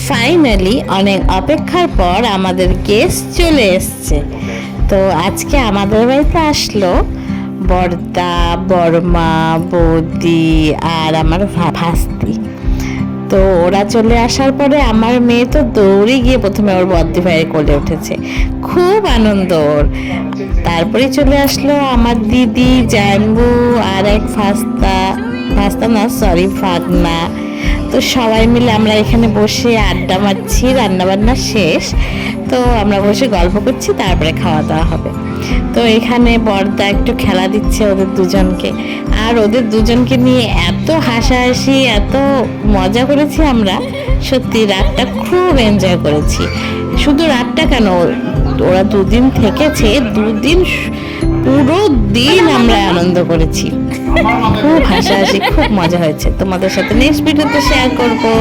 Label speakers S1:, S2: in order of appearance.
S1: Finally অনেক অপেক্ষার পর আমাদের গেস্ট চলে এসছে। তো আজকে আমাদের বাড়িতে আসলো বড়দা, বড়মা, বৌদি আর আমার ভাস্তি। তো ওরা চলে আসার পরে আমার মেয়ে তো দৌড়ে গিয়ে প্রথমে ওর বদ্দি ভাইয়ের কোলে উঠেছে, খুব আনন্দ ওর। তারপরে চলে আসলো আমার দিদি, জানবু আর এক ভাস্তা না সরি ভাগনা। তো সবাই মিলে আমরা এখানে বসে আড্ডা মারছি, রান্নাবান্না শেষ, তো আমরা বসে গল্প করছি, তারপরে খাওয়া দাওয়া হবে। তো এখানে বড়দা একটু খেলা দিচ্ছে ওদের দুজনকে, আর ওদের দুজনকে নিয়ে এত হাসাহাসি, এত মজা করেছি আমরা, সত্যি রাতটা খুব এনজয় করেছি। শুধু রাতটা কেন, ওরা দুদিন থেকেছে, দুদিন পুরো দিন আমরা আনন্দ করেছি, খুব হাসাহাসি, খুব মজা হয়েছে। তোমাদের সাথে নেক্সট ভিডিওতে শেয়ার করবো।